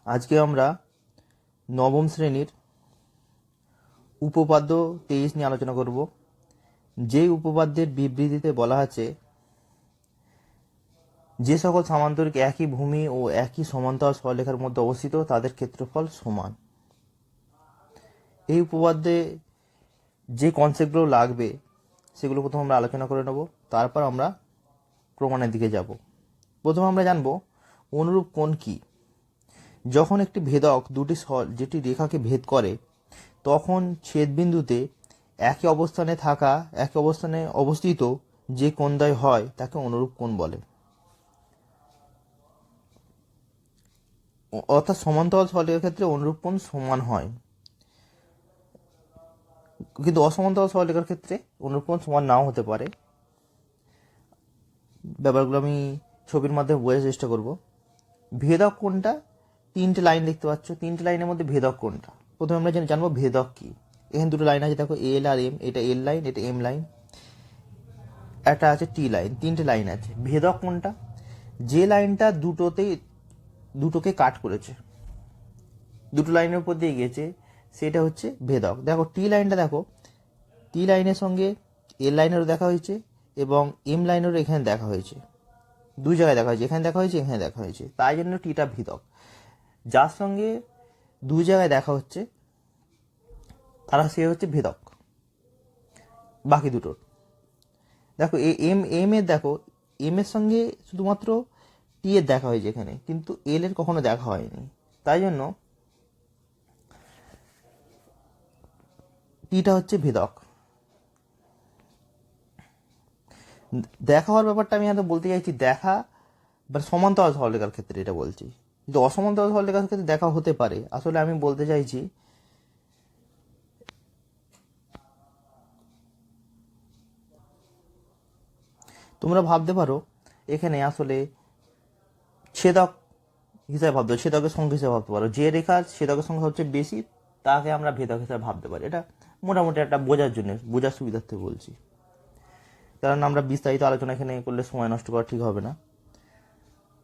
আজকে আমরা নবম শ্রেণীর উপপাদ্য 23 নিয়ে আলোচনা করব। যেই উপপাদ্যের বিবৃতিতে বলা আছে যে সকল সামান্তরিক একই ভূমি ও একই সমান্তরাল সরলরেখার মধ্যে অবস্থিত তাদের ক্ষেত্রফল সমান। এই উপপাদ্যে যে কনসেপ্টগুলো লাগবে সেগুলো প্রথম আমরা আলোচনা করে নেব, তারপর আমরা প্রমাণের দিকে যাব। প্রথমে আমরা জানব অনুরূপ কোণ কি। যখন একটি ভেদক দুটি যেটি রেখাকে ভেদ করে তখন ছেদবিন্দুতে একই অবস্থানে অবস্থিত যে কোণদ্বয় হয় তাকে অনুরূপ কোণ বলে। অর্থাৎ সমান্তরাল সরলরেখার ক্ষেত্রে অনুরূপ কোণ সমান হয়, কিন্তু অসমান্তরাল সরলরেখার ক্ষেত্রে অনুরূপ কোণ সমান নাও হতে পারে। ব্যাপারগুলো আমি ছবির মাধ্যমে বোঝার চেষ্টা করব। ভেদক কোণটা তিনটে লাইন দেখতে পাচ্ছ, তিনটে লাইনের মধ্যে ভেদক কোণটা প্রথমে আমরা জানবো ভেদক কি। এখানে দুটো লাইন আছে, দেখো এল আর এম, এটা এল লাইন, এটা এম লাইন, একটা আছে টি লাইন, তিনটে লাইন আছে। ভেদক কোণটা যে লাইনটা দুটোকে কাট করেছে, দুটো লাইনের উপর দিয়ে গিয়েছে, সেটা হচ্ছে ভেদক। দেখো টি লাইনটা, দেখো টি লাইনের সঙ্গে এল লাইনেরও দেখা হয়েছে এবং এম লাইনেরও এখানে দেখা হয়েছে, দুই জায়গায় দেখা হয়েছে, এখানে দেখা হয়েছে, এখানে দেখা হয়েছে, তাই জন্য টিটা ভেদক। যার সঙ্গে দুই জায়গায় দেখা হচ্ছে সে হচ্ছে ভেদক বাকি দুটোর। দেখো এম এর, দেখো এম এর সঙ্গে শুধুমাত্র টি এর দেখা হয়েছে এখানে, কিন্তু এল এর কখনো দেখা হয়নি, তাই জন্য টিটা হচ্ছে ভেদক। দেখা হওয়ার ব্যাপারটা আমি হয়তো বলতে চাইছি দেখা সমান্তরাল সরলরেখার ক্ষেত্রে এটা বলছি, কিন্তু অসমান্তরাল সরলরেখার ক্ষেত্রে দেখা হতে পারে। আসলে আমি বলতে চাইছি তোমরা ভাবতে পারো এখানে আসলে ছেদক হিসাবে ভাবতে পারো, ছেদকের সংখ্যা হিসাবে ভাবতে পারো। যে রেখার ছেদকের সংখ্যা হচ্ছে বেশি তাকে আমরা ভেদক হিসাবে ভাবতে পারি। এটা মোটামুটি একটা বোঝার সুবিধার্থে বলছি, কারণ আমরা বিস্তারিত আলোচনা এখানে করলে সময় নষ্ট করা ঠিক হবে না।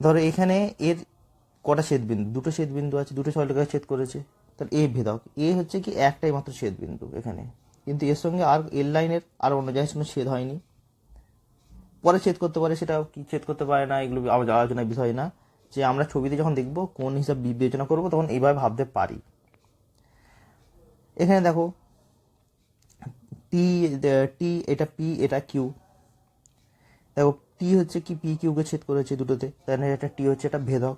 ধরো এখানে এর কটা ছেদবিন্দু, দুটো ছেদবিন্দু আছে, দুটো সরলরেখায় ছেদ করেছে, তাহলে এ ভেদক। এ হচ্ছে কি একটাই মাত্র ছেদবিন্দু এখানে, কিন্তু এর সঙ্গে আর এল লাইনের আর অন্য জায়গায় কোনো ছেদ হয়নি। পরে ছেদ করতে পারে, সেটা কি ছেদ করতে পারে না এগুলো আমাদের আলোচনার বিষয় না। যে আমরা ছবিতে যখন দেখবো কোন হিসাব বিবেচনা করবো তখন এইভাবে ভাবতে পারি। এখানে দেখো টি টি এটা পি, এটা কিউ। দেখো টি হচ্ছে কি পি কিউকে ছেদ করেছে দুটোতে, তাহলে এটা টি হচ্ছে এটা ভেদক।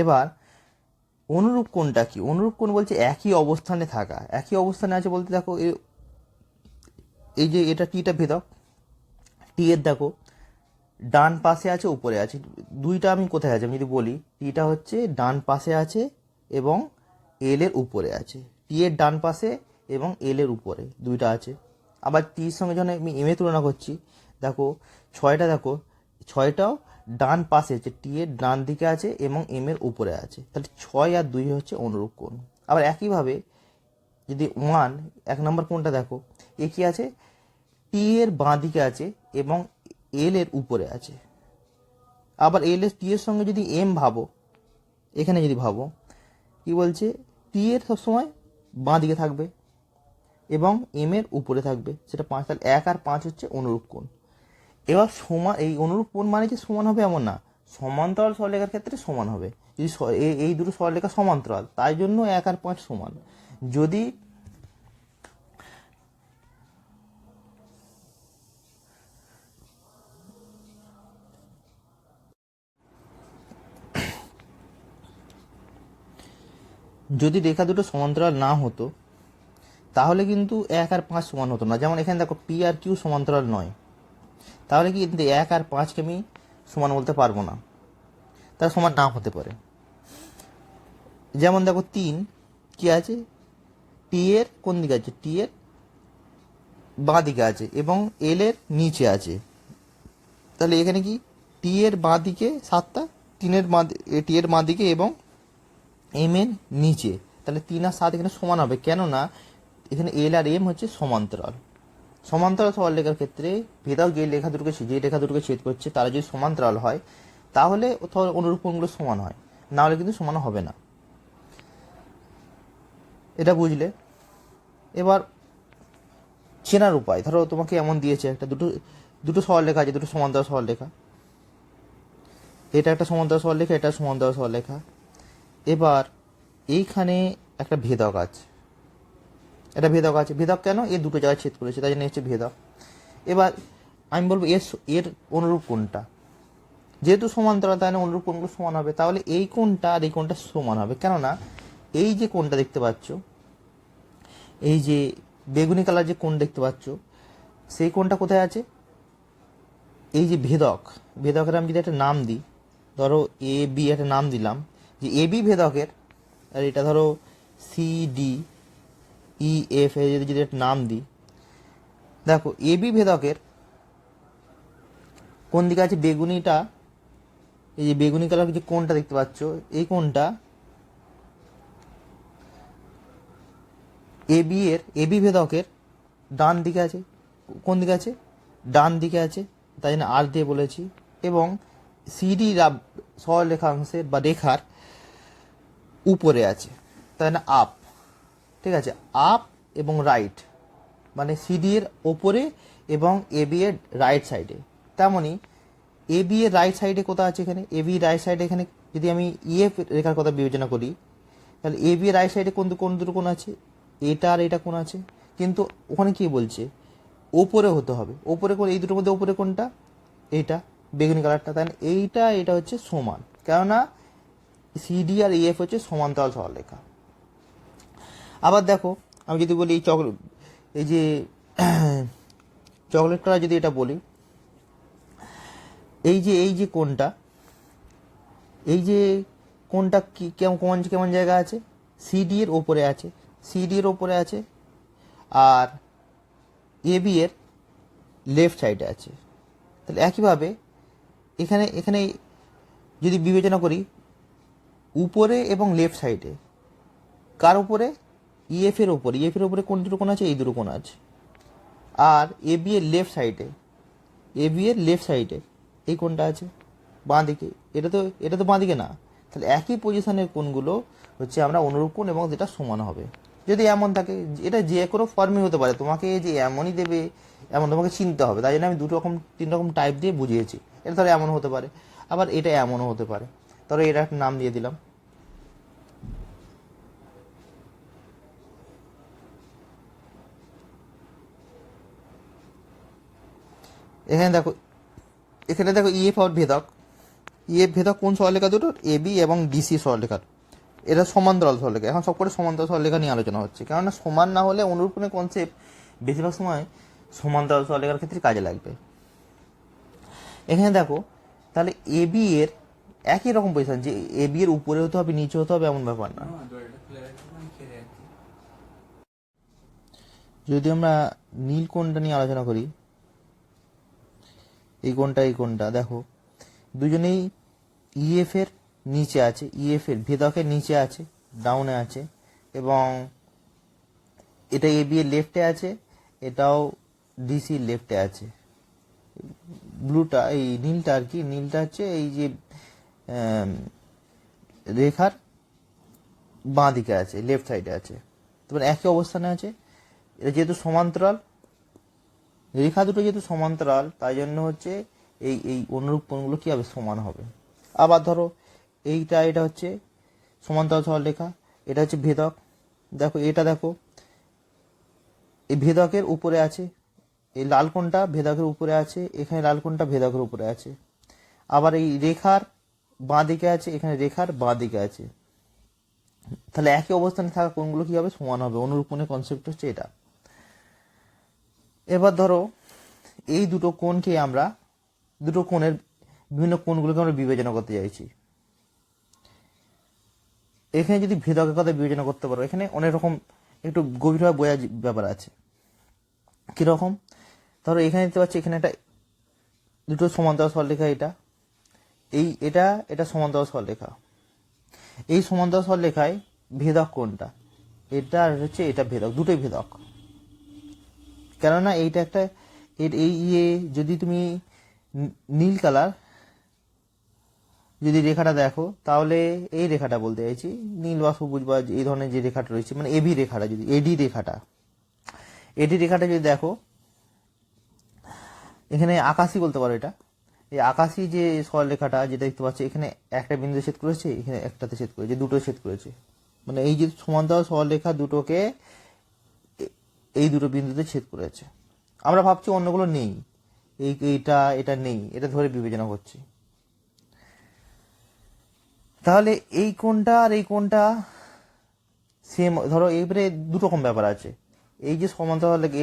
এবার অনুরূপ কোণটা কি? অনুরূপ কোণ বলছে একই অবস্থানে থাকা। একই অবস্থানে আছে বলতে দেখো এই যে এটা টিটা ভেদক, টি এর দেখো ডান পাশে আছে, উপরে আছে। দুইটা আমি কোথায় আছে আমি যদি বলি, টিটা হচ্ছে ডান পাশে আছে এবং এল এর উপরে আছে। টি এর ডান পাশে এবং এল এর উপরে দুইটা আছে। আবার টির সঙ্গে যখন আমি এম এ তুলনা করছি, দেখো ছয়টাও ডান পাশে আছে, টি এর ডান দিকে আছে এবং এম এর উপরে আছে, তাহলে 6 আর 2 হচ্ছে অনুরূপ কোণ। আবার একইভাবে যদি 1 নম্বর কোণটা দেখো, এ কি আছে, টি এর বাঁ দিকে আছে এবং এল এর উপরে আছে। আবার এল এর টি এর সঙ্গে যদি এম ভাবো, এখানে যদি ভাবো কি বলছে, টি এর সবসময় বাঁ দিকে থাকবে এবং এম এর উপরে থাকবে, সেটা 5। তাহলে 1 আর 5 হচ্ছে অনুরূপ কোণ। এবার সমান, এই অনুরূপ কোণ মানে যে সমান হবে এমন না, সমান্তরাল সরলরেখার ক্ষেত্রে সমান হবে। যদি এই দুটো সরলরেখা সমান্তরাল, তাই জন্য 1 আর 5 সমান। যদি রেখা দুটো সমান্তরাল না হতো তাহলে কিন্তু 1 আর 5 সমান হতো না। যেমন এখানে দেখো পি আর কিউ সমান্তরাল নয়, তাহলে কি 1 আর 5কে আমি সমান বলতে পারবো না, তার সমান না হতে পারে। যেমন দেখো 3 কি আছে, টি এর কোন দিকে আছে, টি এর বাঁ দিকে আছে এবং এল এর নিচে আছে। তাহলে এখানে কি টি এর বাঁ দিকে 7টা, টি এর বাঁ দিকে এবং এম এর নিচে, তাহলে 3 আর 7 এখানে সমান হবে, কেননা এখানে এল আর এম হচ্ছে সমান্তরাল। সমান্তরাল সরলরেখার ক্ষেত্রে ভেদক যে রেখা দুটোকে ছেদ করছে তারা যদি সমান্তরাল হয় তাহলে অনুরূপ কোণগুলো সমান হয়, না হলে কিন্তু সমান হবে না। এটা বুঝলে? এবার চেনার উপায়, ধরো তোমাকে এমন দিয়েছে একটা দুটো সরলরেখা আছে, দুটো সমান্তরাল সরলরেখা, এটা একটা সমান্তরাল সরলরেখা, এটা সমান্তরাল সরলরেখা। এবার এইখানে একটা ভেদক আছে, ভেদক কেন? এর দুটো জায়গায় ছেদ করেছে তাই জন্য হচ্ছে ভেদক। এবার আমি বলবো এর অনুরূপ কোণটা, যেহেতু সমান্তরাল তাই না অনুরূপ কোণগুলো সমান হবে, তাহলে এই কোণটা আর এই কোণটা সমান হবে। কেননা এই যে কোণটা দেখতে পাচ্ছ, এই যে বেগুনি কালার যে কোণ দেখতে পাচ্ছ, সেই কোণটা কোথায় আছে? এই যে ভেদকের আমি যদি একটা নাম দিই, ধরো এ বি একটা নাম দিলাম, যে এ বি ভেদকের, আর এটা ধরো সি ডি ই এফ যদি একটা নাম দিই, দেখো এ বি ভেদকের কোন দিকে আছে? বেগুনিটা, এই যে বেগুনি কালার যে কোণটা দেখতে পাচ্ছ, এই কোণটা এ বি ভেদকের ডান দিকে আছে। কোন দিকে আছে? ডান দিকে আছে, তাই জন্য আর দিয়ে বলেছি। এবং সিডি সরলরেখাংশের বা রেখার উপরে আছে, তাই না আপ। ঠিক আছে, আপ এবং রাইট, মানে সিডি এর ওপরে এবং এ বি এর রাইট সাইডে। তেমনই এ বি এর রাইট সাইডে কোথায় আছে? এখানে এ বি রাইট সাইডে, এখানে যদি আমি ইএফ রেখার কথা বিবেচনা করি, তাহলে এ বি এর রাইট সাইডে কোন দুটো কোণ আছে? এটা আর এটা কোণ আছে। কিন্তু ওখানে কি বলছে? ওপরে হতে হবে। ওপরে কোণ, এই দুটোর মধ্যে ওপরে কোনটা? এইটা বেগুনি কালারটা, তাই না? এটা হচ্ছে সমান, কেননা সিডি আর ইএফ হচ্ছে সমান্তরাল সরলরেখা। আবার দেখো, আমি যদি বলি এই যে চকলেট কালার, যদি এটা বলি, এই যে কোণটা, এই যে কোণটা কি কেমন জায়গা আছে? সিডি এর ওপরে আছে, আর এ বি এর লেফট সাইডে আছে। তাহলে একইভাবে এখানে যদি বিবেচনা করি, উপরে এবং লেফট সাইডে, কার উপরে? ইএফ এর উপরে কোন দুটো কোণ আছে? এই দুটো কোণ আছে। আর এ বি এর লেফট সাইডে এই কোণটা আছে বাঁ দিকে। এটা তো বাঁ দিকে না, তাহলে একই পজিশনের কোণগুলো হচ্ছে আমরা অনুরূপ কোণ এবং যেটা সমান হবে। যদি এমন থাকে, এটা যে কোনো ফর্মই হতে পারে, তোমাকে যে এমনই দেবে এমন তোমাকে চিনতে হবে, তাই জন্য আমি তিন রকম টাইপ দিয়ে বুঝিয়েছি। এটা ধরো এমন হতে পারে, আবার এটা এমনও হতে পারে। ধরো এটা একটা নাম দিয়ে দিলাম, এখানে দেখো ইএফ আর ভেদক কোন সরলরেখা দুটো? এ বি এবং ডিসি সরলরেখার। এটা সমান্তরাল সরলরেখা। এখন সব করে সমান্তরাল সরলরেখা নিয়ে আলোচনা হচ্ছে, কেননা সমান না হলে অনুরূপ কোণের কনসেপ্ট বেশিরভাগ সময় সমান্তরাল সরলরেখার ক্ষেত্রে কাজে লাগবে। এখানে দেখো, তাহলে এ বি এর একই রকম পজিশন, যে এ বি এর উপরে হতে হবে নিচে হতে হবে এমন ব্যাপার না। যদি আমরা নীল কোণটা নিয়ে আলোচনা করি, এই কোণটা দেখো, দুজনেই ইএফ এর নিচে আছে, ইএফ এর ভেদকের নিচে আছে, ডাউনে আছে, এবং এটা এ বি এর লেফটে আছে, এটাও ডিসি লেফটে আছে। ব্লুটা, এই নীলটা আর কি, নীলটা হচ্ছে এই যে রেখার বাঁ দিকে আছে, লেফট সাইডে আছে। তোমার একই অবস্থানে আছে। এটা যেহেতু সমান্তরাল, রেখা দুটো যেহেতু সমান্তরাল, তাই জন্য হচ্ছে এই অনুরূপ কোণগুলো কি হবে? সমান হবে। আবার ধরো এটা হচ্ছে সমান্তরাল সরলরেখা, এটা হচ্ছে ভেদক। দেখো এই ভেদকের উপরে আছে, এই লাল কোণটা ভেদকের উপরে আছে, এখানে লাল কোণটা ভেদকের উপরে আছে। আবার এই রেখার বাঁ দিকে আছে, এখানে রেখার বাঁ দিকে আছে। তাহলে একই অবস্থানে থাকা কোণগুলো কি হবে? সমান হবে। অনুরূপ কোণের কনসেপ্ট হচ্ছে এটা। এবার ধরো এই দুটো কোণের বিভিন্ন কোণগুলোকে আমরা বিবেচনা করতে চাইছি। এখানে যদি ভেদকের কথা বিবেচনা করতে পারো, এখানে অনেক রকম একটু গভীরভাবে বোঝার ব্যাপার আছে। কিরকম? ধরো এখানে দেখতে পাচ্ছি, এখানে একটা দুটো সমান্তরাল সরলরেখা, এটা সমান্তরাল সরলরেখা। এই সমান্তরাল সরলরেখায় ভেদক কোনটা? এটা আর হচ্ছে এটা ভেদক, দুটোই ভেদক। কেননা এইটা একটা এই ইয়ে যদি তুমি নীল কালার যদি রেখাটা দেখো তাহলে এই রেখাটা বলতে চাইছি, নীল বা সবুজ বা এই ধরনের যে রেখাটা রয়েছে, মানে এবি রেখাটা যদি এডি রেখাটা যদি দেখো, এখানে আকাশি বলতে পারো এটা, এই আকাশি যে সরলরেখাটা যেটা দেখতে পাচ্ছ, এখানে একটা বিন্দু ছেদ করেছে, এখানে একটাতে ছেদ করেছে, দুটো ছেদ করেছে, মানে এই যে সমান্তরাল সরলরেখা দুটোকে এই দুটো বিন্দুতে ছেদ করেছে। আমরা ভাবছি অন্যগুলো নেই, এটা নেই, এটা ধরে বিবেচনা করছি। তাহলে এই কোণটা আর এই কোণটা সেম, ধরো এবারে দু রকম ব্যাপার আছে। এই যে সমান্তরাল রেখা,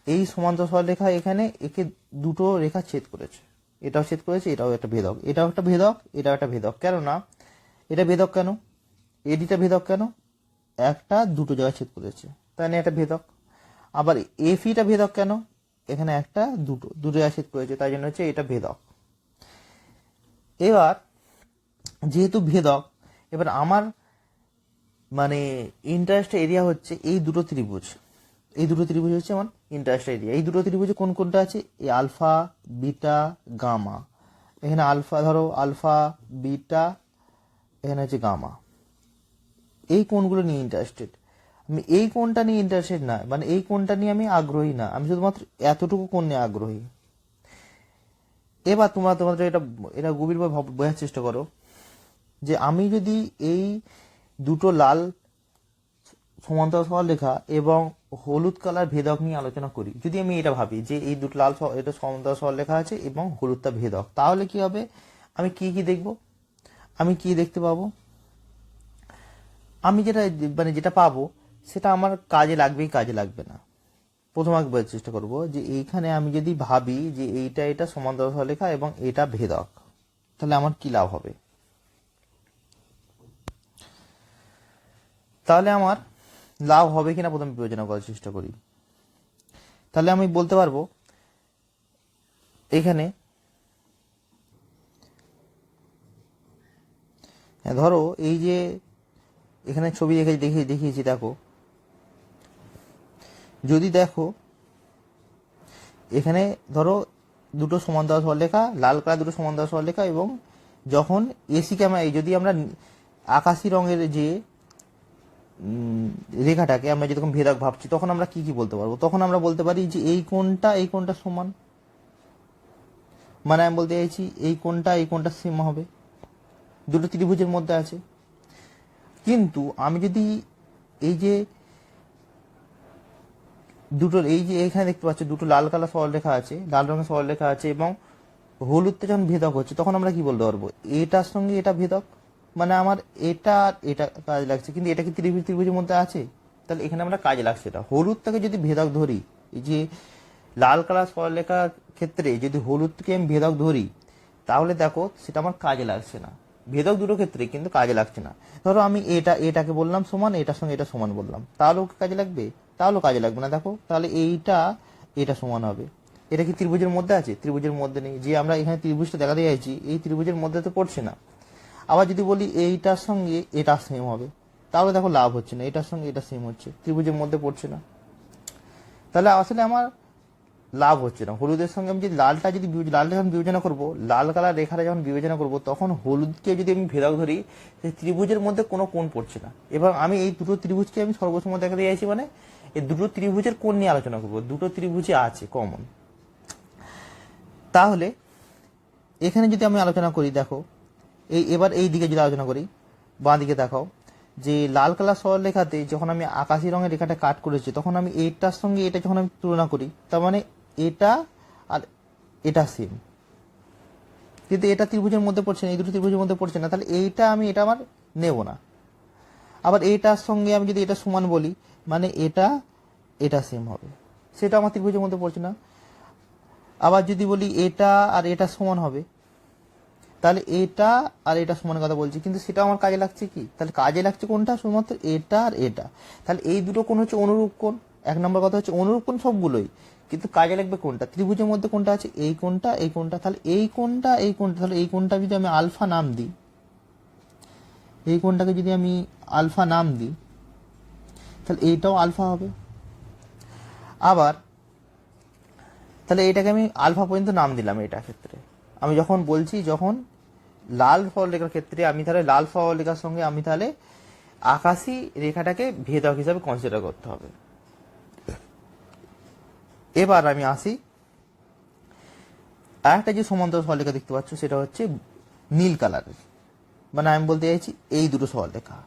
এই সমান্তরাল সরলরেখা এখানে একে দুটো রেখা ছেদ করেছে, এটাও ছেদ করেছে, এটাও একটা ভেদক, এটাও একটা ভেদক, এটাও একটা ভেদক। কেননা এটা ভেদক কেন, এডিটা ভেদক কেন, একটা দুটো জায়গায় ছেদ করেছে, তাই না, এটা ভেদক। আবার এফিটা ভেদক কেন, এখানে একটা দুটো জায়গায় ছেদ করেছে, তাই জন্য হচ্ছে এটা ভেদক। এবার যেহেতু ভেদক, এবার আমার মানে ইন্টারেস্ট এরিয়া হচ্ছে এই দুটো ত্রিভুজ, এই দুটো ত্রিভুজ হচ্ছে আমার ইন্টারেস্ট এরিয়া। এই দুটো ত্রিভুজে কোন কোনটা আছে, এই আলফা বিটা গামা, এখানে আলফা ধরো আলফা বিটা, এখানে হচ্ছে গামা, এই কোণগুলো নিয়ে ইন্টারেস্টেড। আমি এই কোণটা নিয়ে ইন্টারেস্টেড না, মানে এই কোণটা নিয়ে আমি আগ্রহী না, আমি শুধুমাত্র এতটুকু কোণ নিয়ে আগ্রহী। এবার তোমাদের এটা গভীরভাবে বোঝার চেষ্টা করো যে আমি যদি এই দুটো লাল সমান্তরাল সরলরেখা এবং হলুদ কালার ভেদক নিয়ে আলোচনা করি, যদি আমি এটা ভাবি যে এই দুটো লাল এটা সমান্তরাল সরলরেখা আছে এবং হলুদটা ভেদক, তাহলে কি হবে, আমি কি দেখব, আমি কি দেখতে পাবো, আমি যেটা পাবো সেটা আমার কাজে লাগবেই কাজে লাগবে না। প্রথম আগে বোঝার চেষ্টা করব যে এইখানে আমি যদি ভাবি যে এটা সমান্তরাল সরলরেখা এবং এটা ভেদক, তাহলে আমার কি লাভ হবে, তাহলে আমার লাভ হবে কিনা প্রথমে বিবেচনা করার চেষ্টা করি। তাহলে আমি বলতে পারবো এখানে ধরো এই যে এখানে ছবি দেখিয়েছি, দেখো যদি দেখো এখানে ধরো দুটো সমান্তরাল সরলরেখা, লাল কালার দুটো সমান্তরাল সরলরেখা, এবং যখন এসি ক্যামেরা যদি আমরা আকাশি রঙের যে রেখাটাকে আমরা যেরকম ভেদক ভাবছি, তখন আমরা কি বলতে পারবো, তখন আমরা বলতে পারি যে এই কোণটা সমান, মানে আমি বলতে চাইছি এই কোণটা সেম হবে, দুটো ত্রিভুজের মধ্যে আছে। কিন্তু আমি যদি এই যে এখানে দেখতে পাচ্ছ দুটো লাল কালার সরলরেখা আছে, লাল রঙের সরলরেখা আছে, এবং হলুদটা যখন ভেদক হচ্ছে, তখন আমরা কি বলতে পারবো, এটার সঙ্গে এটা ভেদক, মানে আমার এটা কাজ লাগছে, কিন্তু এটা কি ত্রিভুজের মধ্যে আছে, তাহলে এখানে আমরা কাজে লাগছে এটা। হলুদটাকে যদি ভেদক ধরি, এই যে লাল কালার সরলরেখার ক্ষেত্রে যদি হলুদকে আমি ভেদক ধরি, তাহলে দেখো সেটা আমার কাজে লাগছে না, ভেদক দুটো ক্ষেত্রে কিন্তু কাজে লাগছে না। ধরো আমি এটাকে বললাম সমান, এটার সঙ্গে এটা সমান বললাম, তাহলেও কাজে লাগবে, তাহলেও কাজে লাগবে না। দেখো তাহলে এটা সমান হবে, এটা কি ত্রিভুজের মধ্যে আছে, ত্রিভুজের মধ্যে নেই, যে আমরা এখানে ত্রিভুজটা দেখাতে চাইছি এই ত্রিভুজের মধ্যে তো পড়ছে না। আবার যদি বলি এইটার সঙ্গে এটা সেম হবে, তাহলে দেখো লাভ হচ্ছে না, এটার সঙ্গে এটা সেম হচ্ছে, ত্রিভুজের মধ্যে পড়ছে না, তাহলে আসলে আমার লাভ হচ্ছে না। হলুদের সঙ্গে আমি যদি লালটা যখন বিবেচনা করবো, লাল কালার রেখাটা যখন বিবেচনা করবো, তখন হলুদকে যদি আমি ভেদক ধরি, সেই ত্রিভুজের মধ্যে কোনো কোণ পড়ছে না। এবং আমি এই দুটো ত্রিভুজকে আমি সর্বসময় দেখাতে চাইছি, মানে এই দুটো ত্রিভুজের কোণ নিয়ে আলোচনা করবো, দুটো ত্রিভুজে আছে কমন। তাহলে এখানে যদি আমি আলোচনা করি, দেখো এবার এই দিকে যদি আলোচনা করি, বাঁ দিকে দেখাও, যে লাল কালার সরলরেখাতে যখন আমি আকাশি রঙের রেখাটা কাট করেছি, তখন আমি এটার সঙ্গে এটা যখন আমি তুলনা করি, তার মানে এটা আর এটা সেম, কিন্তু এটা ত্রিভুজের মধ্যে পড়ছে না, এই দুটো ত্রিভুজের মধ্যে পড়ছে না, তাহলে এটা আমার নেব না। আবার এটার সঙ্গে আমি যদি এটা সমান বলি, মানে এটা সেম হবে, সেটা আমার ত্রিভুজের মধ্যে পড়ছে না। আবার যদি বলি এটা আর এটা সমান হবে, তাহলে এটা আর এটা সমান কথা বলছি, কিন্তু সেটা আমার কাজে লাগছে কি, তাহলে কাজে লাগছে কোনটা, শুধুমাত্র এটা আর এটা। তাহলে এই দুটো কোণ হচ্ছে অনুরূপ কোণ, এক নম্বর কথা হচ্ছে অনুরূপ কোণ সবগুলোই, কিন্তু কাজে লাগবে কোনটা, ত্রিভুজের মধ্যে কোনটা আছে, এই কোণটা, তাহলে এই কোণটা, তাহলে এই কোণটা যদি আমি আলফা নাম দিই, এই কোণটাকে যদি আমি আলফা নাম দিই, তাহলে এইটাও আলফা হবে। আবার তাহলে এটাকে আমি আলফা পর্যন্ত নাম দিলাম। এটা ক্ষেত্রে আমি যখন বলছি, যখন লাল সরলরেখার ক্ষেত্রে আমি তাহলে লাল সরলরেখার সঙ্গে আমি তাহলে আকাশী রেখাটাকে ভেদক হিসাবে কনসিডার করতে হবে। এবার আমি আসি, আর একটা যে সমান্তরাল সরলরেখা দেখতে পাচ্ছ সেটা হচ্ছে নীল কালারের, মানে আমি বলতে চাইছি এই দুটো সরলরেখা,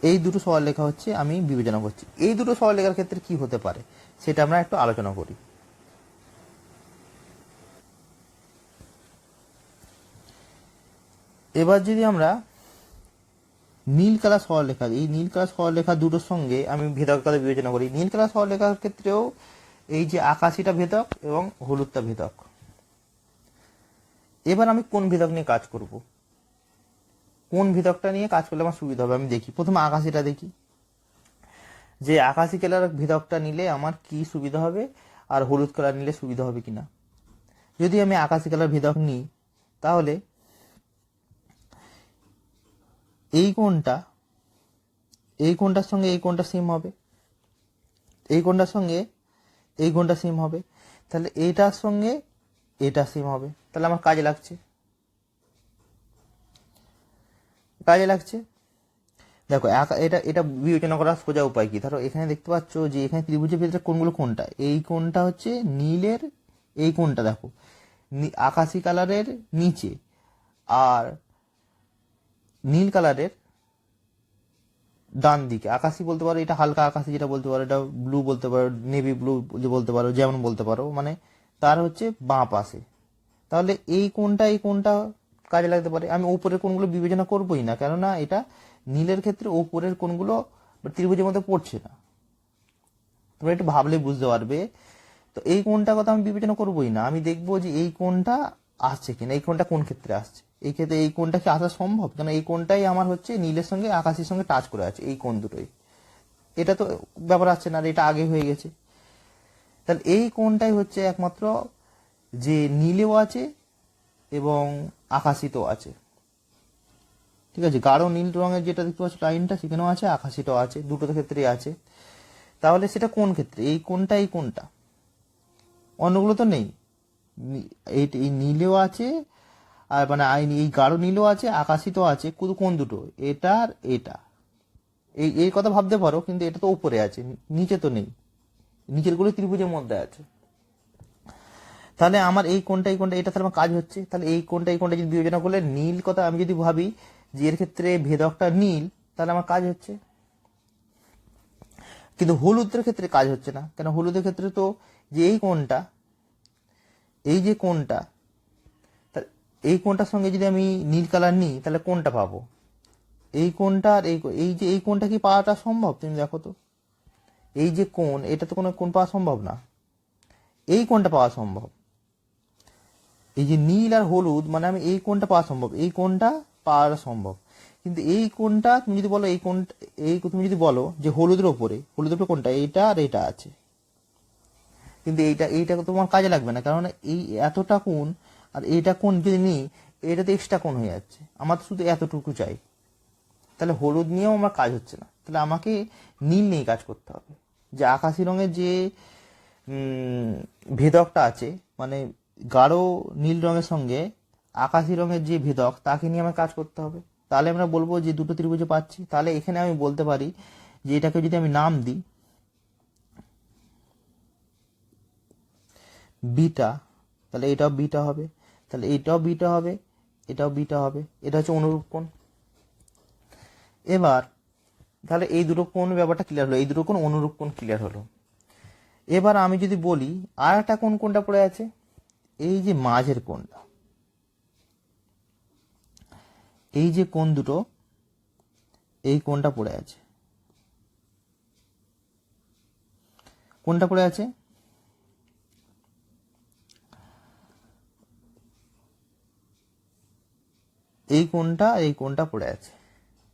এই দুটো সরলরেখা হচ্ছে আমি বিবেচনা করছি। এই দুটো সরলরেখার ক্ষেত্রে কি হতে পারে সেটা আমরা একটু আলোচনা করি। এবার যদি আমরা নীল কালার সরলরেখা, এই নীল কালার সরলরেখা দুটোর সঙ্গে আমি ভেদক আকারে বিবেচনা করি। নীল কালার সরলরেখার ক্ষেত্রেও এই যে আকাশিটা ভেদক এবং হলুদটা ভেদক। এবার আমি কোন ভেদক নিয়ে কাজ করব, কোন ভেদকটা নিয়ে কাজ করলে আমার সুবিধা হবে আমি দেখি। প্রথমে আকাশিটা দেখি, যে আকাশি কালার ভেদকটা নিলে আমার কি সুবিধা হবে আর হলুদ কালার নিলে সুবিধা হবে কিনা। যদি আমি আকাশি কালার ভেদক নিই তাহলে এই কোণটা, এই কোণটার সঙ্গে এই কোণটা সেম হবে, এই কোণটার সঙ্গে এই কোণটা সেম হবে, তাহলে এইটার সঙ্গে এটা সেম হবে, তাহলে আমার কাজে লাগছে, কাজে লাগছে। দেখো এটা এটা বিবেচনা করার সোজা উপায় কি, ধরো এখানে দেখতে পাচ্ছ যে এখানে ত্রিভুজের ভিতরে কোণগুলো কোনটা, এই কোণটা হচ্ছে নীলের, এই কোণটা দেখো আকাশি কালারের নিচে, আর নীল কালারের ডান দিকে। আকাশি বলতে পারো, এটা হালকা আকাশি যেটা বলতে পারো, এটা ব্লু বলতে পারো, নেভি ব্লু বলতে পারো, যেমন বলতে পারো, মানে তার হচ্ছে বাঁ পাশে। তাহলে এই কোণটা কাজে লাগতে পারে। আমি উপরের কোণগুলো বিবেচনা করবোই না, কেননা এটা নীলের ক্ষেত্রে উপরের কোণগুলো ত্রিভুজের মধ্যে পড়ছে না, তোমরা একটু ভাবলে বুঝতে পারবে। তো এই কোণটার কথা আমি বিবেচনা করবোই না, আমি দেখবো যে এই কোণটা আসছে কিনা, এই কোণটা কোন ক্ষেত্রে আসছে, এই ক্ষেত্রে এই কোণটা কি আসা সম্ভব, কারণ এই কোণটাই আমার হচ্ছে নীলের সঙ্গে আকাশের সঙ্গে টাচ করে আছে, এই কোণ দুটোই। এটা তো ব্যাপার আসছে না, আর এটা আগে হয়ে গেছে। তাহলে এই কোণটাই হচ্ছে একমাত্র যে নীলেও আছে এবং আকাশিতেও আছে। ঠিক আছে, গাঢ় নীল রঙের যেটা দেখতে পাচ্ছ লাইনটা, সেখানেও আছে, আকাশিটাও আছে, দুটো ক্ষেত্রেই আছে। তাহলে সেটা কোন ক্ষেত্রে, এই কোণটা, এই কোণটা, অন্যগুলো তো নেই। এই নীলেও আছে, আর মানে এই গাঢ় নীলও আছে, আকাশিতও আছে, শুধু কোন দুটো, এটা আর এটা। এই কথা ভাবতে পারো, কিন্তু এটা তো উপরে আছে, নিচে তো নেই, নিচের গুলো ত্রিভুজের মধ্যে আছে। তাহলে আমার এই কোণটা, এই কোণটা, এটা তাহলে আমার কাজ হচ্ছে। তাহলে এই কোণটা, এই কোণটা যদি বিবেচনা করলে নীল কথা আমি যদি ভাবি যে এর ক্ষেত্রে ভেদকটা নীল, তাহলে আমার কাজ হচ্ছে। কিন্তু হলুদের ক্ষেত্রে কাজ হচ্ছে না, কেন হলুদের ক্ষেত্রে তো যে এই কোণটা, এই যে কোণটা, এই কোণটার সঙ্গে যদি আমি নীল কালার নিই তাহলে কোনটা পাবো, এই কোণটা আর এই যে এই কোণটা কি পাওয়াটা সম্ভব, তুমি দেখো তো, এই যে কোণ, এটা তো কোনো কোণ পাওয়া সম্ভব না, এই কোণটা পাওয়া সম্ভব। এই যে নীল আর হলুদ, মানে আমি এই কোণটা পাওয়া সম্ভব, এই কোণটা পাওয়া সম্ভব। কিন্তু এই কোণটা তুমি যদি বলো, এই কোণটা, এই তুমি যদি বলো যে হলুদের ওপরে কোণটা, এইটা আর এটা আছে, কিন্তু এইটা তোমার কাজে লাগবে না, কারণ এই এতটা কোণ আর এইটা কোণ যদি নিই, এটা তো এক্সট্রা কোণ হয়ে যাচ্ছে, আমার তো শুধু এতটুকু চাই। তাহলে হলুদ নিয়েও আমার কাজ হচ্ছে না, তাহলে আমাকে নীল নিয়ে কাজ করতে হবে। যে আকাশি রঙের যে ভেদকটা আছে, মানে গাঢ় নীল রঙের সঙ্গে আকাশি রঙের যে ভেদক, তাকে নিয়ে আমার কাজ করতে হবে। তাহলে আমরা বলবো যে দুটো ত্রিভুজে পাচ্ছি। তাহলে এখানে আমি বলতে পারি যে এটাকে যদি আমি নাম দিই বিটা, তাহলে এটাও বিটা হবে, তাহলে এটাও বিটা হবে, এটাও বিটা হবে, এটা হচ্ছে অনুরূপ কোণ। এবার তাহলে এই দুটো কোণ ব্যাপারটা ক্লিয়ার হলো, এই দুটো কোণ অনুরূপ কোণ ক্লিয়ার হলো। এবার আমি যদি বলি আর একটা কোণ কোনটা পড়ে আছে, এই যে মাঝের কোণটা, এই যে কোণ দুটো, এই কোণটা পড়ে আছে, কোনটা পড়ে আছে, এই কোণটা, এই কোণটা পড়ে আছে।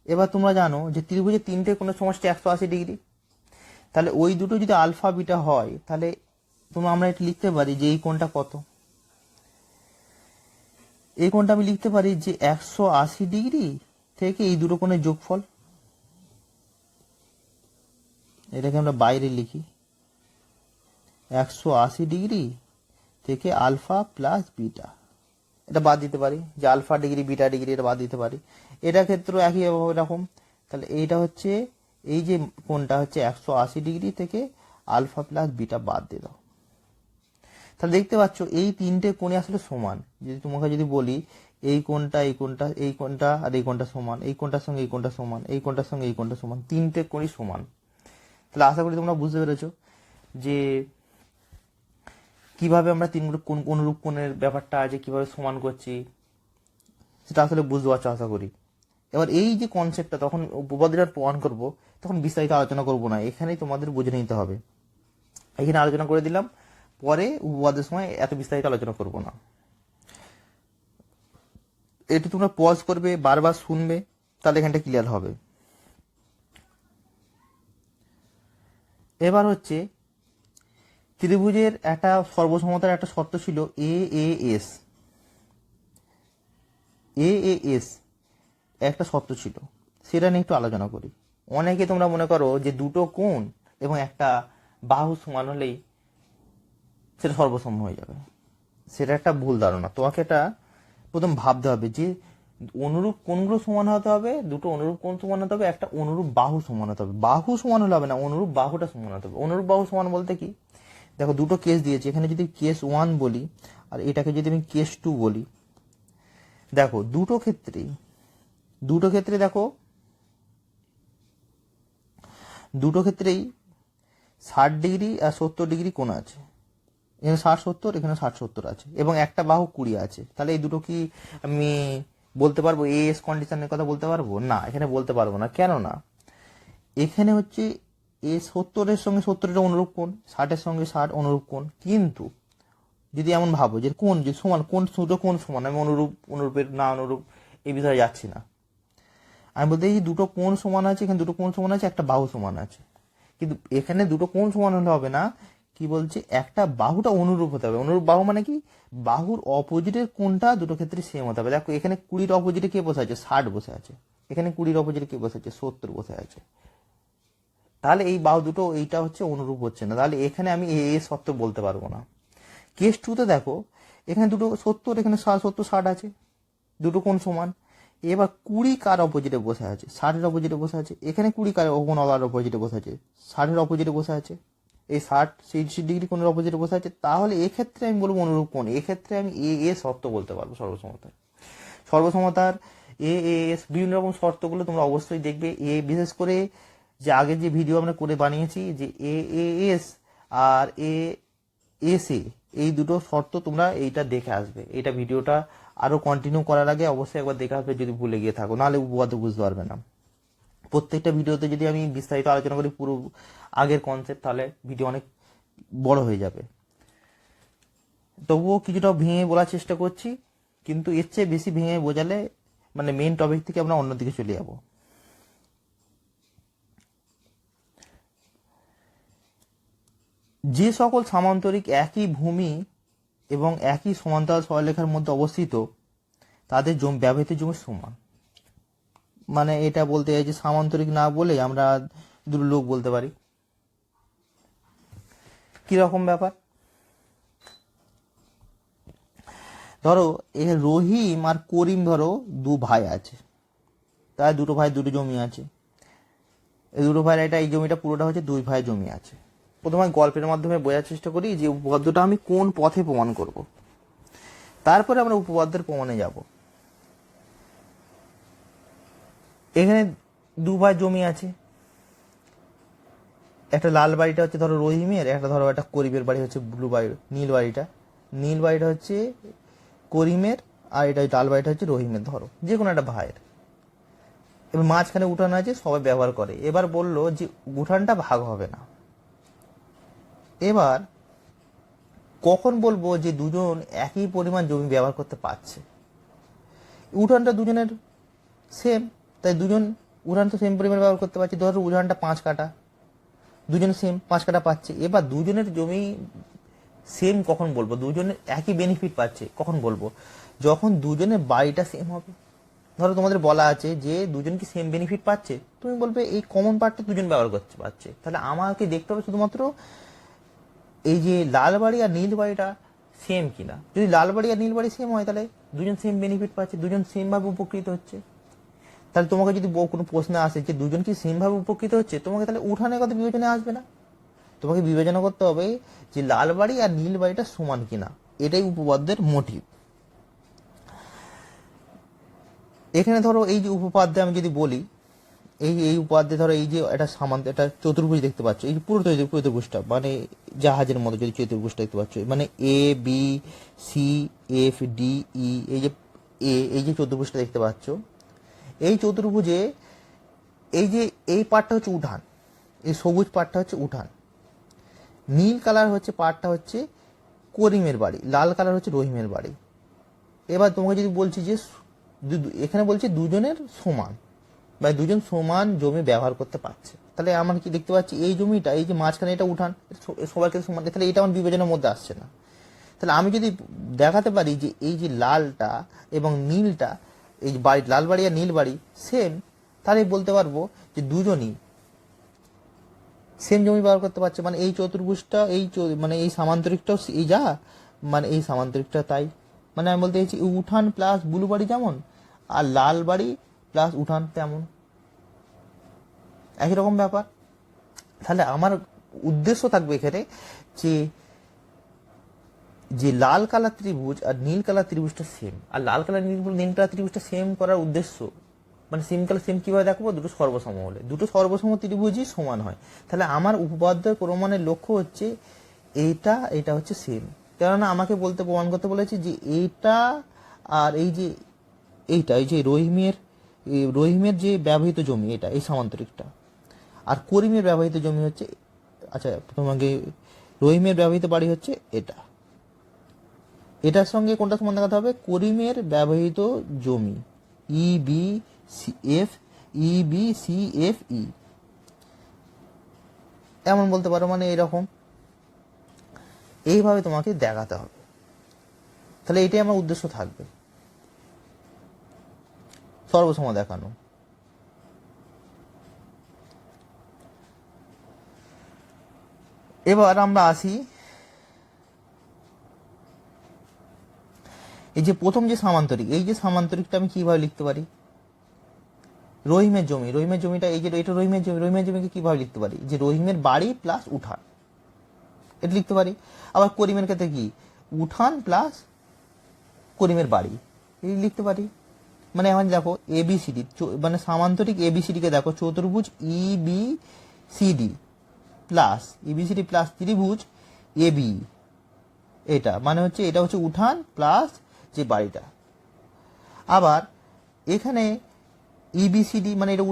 এবার তোমরা জানো যে ত্রিভুজের তিনটে কোণের সমষ্টি 180°। তাহলে ওই দুটো যদি আলফা বিটা হয়, তাহলে তোমরা আমরা এটা লিখতে পারি যে এই কোণটা কত, এই কোণটা আমি লিখতে পারি যে 180° থেকে এই দুটো কোণের যোগফল। এটাকে আমরা বাইরে লিখি, 180 ডিগ্রি থেকে আলফা প্লাস বিটা, এটা বাদ দিতে পারি, যে আলফা ডিগ্রি বিটা ডিগ্রি এটা বাদ দিতে পারি। এটা ক্ষেত্রেও একই রকম। তাহলে এইটা হচ্ছে, এই যে কোণটা হচ্ছে 180 ডিগ্রি থেকে আলফা প্লাস বিটা বাদ দিয়ে দাও। তাহলে দেখতে পাচ্ছ এই তিনটে কোণই আসলে সমান। যদি তোমাকে যদি বলি এই কোণটা এই কোণটা এই কোণটা আর এই কোণটা সমান, এই কোণটার সঙ্গে এই কোণটা সমান, এই কোণটার সঙ্গে এই কোণটা সমান, তিনটে কোণই সমান। তাহলে আশা করি তোমরা বুঝতে পেরেছো যে কিভাবে আমরা তিন কোণ অনুরূপ কোণের ব্যাপারটা আছে কিভাবে সমান করছি, সেটা আসলে বুঝতে পারছো আশা করি। এবার এই যে কনসেপ্টটা তখন উপপাদ্যটা প্রমাণ করব, তখন বিস্তারিত আলোচনা করব না, এখানেই তোমাদের বুঝে নিতে হবে। এখানে আলোচনা করে দিলাম, পরে উপপাদ্যের সময় এত বিস্তারিত আলোচনা করব না। এটি তোমরা পজ করবে, বারবার শুনবে, তাহলে এখানটা ক্লিয়ার হবে। এবার হচ্ছে ত্রিভুজের একটা সর্বসমতার একটা শর্ত ছিল এ A S. A A S একটা শর্ত ছিল, সেটা নিয়ে একটু আলোচনা করি। অনেকে তোমরা মনে করো যে দুটো কোণ এবং একটা বাহু সমান হলেই সেটা সর্বসম হয়ে যাবে, সেটা একটা ভুল ধারণা। তোমাকে এটা প্রথম ভাবতে হবে যে অনুরূপ কোণগুলো সমান হতে হবে, দুটো অনুরূপ কোণ সমান হতে হবে, একটা অনুরূপ বাহু সমান হতে হবে। বাহু সমান হলে হবে না, অনুরূপ বাহুটা সমান হতে হবে। অনুরূপ বাহু সমান বলতে কি, দেখো দুটো কেস দিয়েছি, এখানে যদি কেস 1 বলি আর এটাকে যদি আমি কেস 2 বলি, দেখো দুটো ক্ষেত্রে দেখো দুটো ক্ষেত্রেই 60 ডিগ্রি আর 70 ডিগ্রি কোণ আছে। এখানে 60-70, এখানে 60-70 আছে, এবং একটা বাহু 20 আছে। তাহলে এই দুটো কি আমি বলতে পারবো এস কন্ডিশনের কথা বলতে পারবো না? এখানে বলতে পারবো না। কেন না, এখানে হচ্ছে এ 70-এর সঙ্গে 70-এর অনুরূপ কোণ, 60-এর সঙ্গে 60 অনুরূপ কোণ। কিন্তু যদি এমন ভাবো যে কোণ যে সমান, কোণ দুটো কোণ সমান, আমি অনুরূপের না অনুরূপ এই বিষয়ে যাচ্ছি না। আমি বলতে এই দুটো কোণ সমান আছে, এখানে দুটো কোণ সমান আছে, একটা বাহু সমান আছে। কিন্তু এখানে দুটো কোণ সমান হলে হবে না, কি বলছে, একটা বাহুটা অনুরূপ হতে হবে। অনুরূপ বাহু মানে কি, বাহুর অপোজিটের কোণটা দুটো ক্ষেত্রে সেম হতে হবে। দেখো এখানে 20-র অপোজিটে কে বসে আছে, 60 বসে আছে। এখানে 20-র অপোজিটে কে বসে আছে, 70 বসে আছে। তাহলে এই বাহু দুটো এইটা হচ্ছে অনুরূপ হচ্ছে না, তাহলে এখানে আমি এ শর্ত বলতে পারবো না। কেস 2তে দেখো এখানে দুটো 70, এখানে 70-60 আছে, দুটো কোণ সমান। এবার 20 কার অপোজিটে বসে আছে, 60-এর অপোজিটে বসে আছে। এখানে 20 কার কোণ আবার অপোজিটে বসে আছে, 60-এর অপোজিটে বসে আছে। এই 60-ডিগ্রি কোণের অপোজিটে বসে আছে। তাহলে এক্ষেত্রে আমি বলবো অনুরূপ কোণ, এক্ষেত্রে আমি এ শর্ত বলতে পারবো সর্বসমতার এ এস। বিভিন্ন রকম শর্তগুলো তোমরা অবশ্যই দেখবে। বিশেষ করে যে আগের যে ভিডিও আমরা করে বানিয়েছি, যে এ এস আর এস এই দুটো শর্ত তোমরা এইটা দেখে আসবে। এইটা ভিডিওটা আরো কন্টিনিউ করার আগে অবশ্যই একবার দেখে আসবে, যদি ভুলে গিয়ে থাকো, নাহলে উপপাদ্য বুঝতে পারবে না। প্রত্যেকটা ভিডিওতে যদি আমি বিস্তারিত আলোচনা করি পুরো আগের কনসেপ্ট, তাহলে ভিডিও অনেক বড় হয়ে যাবে। তবুও কিছুটা ভেঙে বলার চেষ্টা করছি, কিন্তু এর চেয়ে বেশি ভেঙে বোঝালে মানে মেইন টপিক থেকে আমরা অন্যদিকে চলে যাব। যে সকল সামান্তরিক একই ভূমি এবং একই সমান্তরাল সরলরেখার মধ্যে অবস্থিত, তাদের ব্যবহৃত জমি সমান। মানে এটা বলতে চাই যে সামান্তরিক না বলে আমরা দুটো লোক বলতে পারি। কিরকম ব্যাপার, ধরো এখানে রহিম আর করিম, ধরো দু ভাই আছে, তাই দুটো ভাই দুটো জমি আছে। এই দুটো ভাইয়ের এই জমিটা পুরোটা হচ্ছে দুই ভাই জমি আছে। প্রথমে গল্পের মাধ্যমে বোঝার চেষ্টা করি যে উপপাদ্যটা আমি কোন পথে প্রমাণ করব, তারপরে আমরা উপপাদ্যের প্রমাণে যাব। এখানে দু ভাই জমি আছে, একটা লাল বাড়িটা হচ্ছে ধরো রহিমের, একটা ধরো একটা করিমের বাড়ি হচ্ছে ব্লু বাড়ি, নীল বাড়িটা হচ্ছে করিমের, আর এটা লাল বাড়িটা হচ্ছে রহিমের, ধরো যে কোনো একটা ভাইয়ের। এবার মাঝখানে উঠান আছে, সবাই ব্যবহার করে। এবার বললো যে উঠানটা ভাগ হবে না। এবার কখন বলবো যে দুজন একই পরিমাণ জমি ব্যবহার করতে পারছে? উঠানটা দুজনের সেম, তাই দুজন উঠান তো সেম পরিমাণ ব্যবহার করতে পারছে। ধরো উঠানটা 5 কাঠা, দুজন সেম 5 কাঠা পাচ্ছে। এবার দুজনের জমি সেম কখন বলবো, দুজনের একই বেনিফিট পাচ্ছে কখন বলবো, যখন দুজনের বাড়িটা সেম হবে। ধরো তোমাদের বলা আছে যে দুজন কি সেম বেনিফিট পাচ্ছে, তুমি বলবে এই কমন পার্টটা দুজন ব্যবহার করতে পারছে। তাহলে আমাকে দেখতে হবে শুধুমাত্র এই যে লাল বাড়ি আর নীল বাড়িটা সেম কিনা। যদি লাল বাড়ি আর নীল বাড়ি সেম হয় তাহলে দুজন সেম বেনিফিট পাচ্ছে, দুজন সেম ভাবে উপকৃত হচ্ছে। তাহলে তোমাকে যদি কোনো প্রশ্ন আসে যে দুজন কি সেম ভাবে উপকৃত হচ্ছে, তোমাকে তাহলে উঠানের কথা বিবেচনায় আসবে না। তোমাকে বিবেচনা করতে হবে যে লাল বাড়ি আর নীল বাড়িটা সমান কিনা। এটাই উপপাদ্যের মোটিভ। এখানে ধরো এই যে উপপাদ্যে আমি যদি বলি, এই উপাদ্যে ধরো এই যে এটা সামান্ত একটা চতুর্ভুজ দেখতে পাচ্ছ, এই পুরো চতুর্ভুজটা মানে জাহাজের মতো যদি চতুর্ভুজটা দেখতে পাচ্ছ, মানে A B C F D E, এই যে চতুর্ভুজটা দেখতে পাচ্ছ, এই চতুর্ভুজে এই যে এই পার্টটা হচ্ছে উঠান, এই সবুজ পার্টটা হচ্ছে উঠান, নীল কালার হচ্ছে পার্টটা হচ্ছে করিমের বাড়ি, লাল কালার হচ্ছে রহিমের বাড়ি। এবার তোমাকে যদি বলছি যে এখানে বলছে দুজনের সমান বা দুজন সমান জমি ব্যবহার করতে পারছে, তাহলে আমার কি দেখতে পাচ্ছি এই জমিটা, এই যে মাঝখানে এটা উঠান, সবার ক্ষেত্রে সমান, তাহলে এটা আমার বিবেচনার মধ্যে আসছে না। তাহলে আমি যদি দেখাতে পারি যে এই যে লালটা এবং নীলটা, এই যে বাড়ি লাল বাড়ি আর নীল বাড়ি সেম, তাহলে বলতে পারবো যে দুজনই সেম জমি ব্যবহার করতে পারছে। মানে এই চতুর্ভুজটা মানে এই সামান্তরিকটাও এই যা, মানে এই সামান্তরিকটা তাই। মানে আমি বলতে চাইছি উঠান প্লাস ব্লু বাড়ি যেমন, আর লাল বাড়ি প্লাস উঠান তেমন, একই রকম ব্যাপার। তাহলে আমার উদ্দেশ্য থাকবে এখানে যে যে লাল কালার ত্রিভুজ আর নীল কালার ত্রিভুজটা সেম, আর লাল কালার নীল কালার ত্রিভুজটা সেম করার উদ্দেশ্য মানে সেম কালার সেম কিভাবে দেখবো, দুটো সর্বসম হলে, দুটো সর্বসম ত্রিভুজই সমান হয়। তাহলে আমার উপপাদ্যের প্রমাণের লক্ষ্য হচ্ছে এটা হচ্ছে সেম। কেননা আমাকে প্রমাণ করতে বলেছে যে এইটা আর এই যে এই যে রহিমের যে ব্যবহৃত জমি এটা, এই সামান্তরিকটা, আর করিমের ব্যবহৃত জমি হচ্ছে, আচ্ছা তোমাকে রহিমের ব্যবহৃত বাড়ি হচ্ছে এটা, এটার সঙ্গে কোনটা সমান দেখাতে হবে, করিমের ব্যবহৃত জমি E B C F E, এমন বলতে পারো। মানে এরকম এইভাবে তোমাকে দেখাতে হবে। তাহলে এটাই আমার উদ্দেশ্য থাকবে, সর্বসম দেখানো। এবার আমরা আসি এই যে প্রথম যে সামান্তরিক, এই যে সামান্তরিকটা আমি কিভাবে লিখতে পারি, রহিমের জমিটা এই যে এটা রহিমের জমিকে কিভাবে লিখতে পারি, যে রহিমের বাড়ি প্লাস উঠান, এটা লিখতে পারি। আবার করিমের ক্ষেত্রে কি, উঠান প্লাস করিমের বাড়ি, এই লিখতে পারি। মানে এখন দেখো এবিসিডি, মানে সামান্তরিক এবিসিডি কে দেখো চতুর্ভুজ ইবিসিডি প্লাস ত্রিভুজ এবি, এটা মানে হচ্ছে এটা হচ্ছে উঠান প্লাস যে বাড়িটা। আবার এখানে ইবিসিডি মানে এটা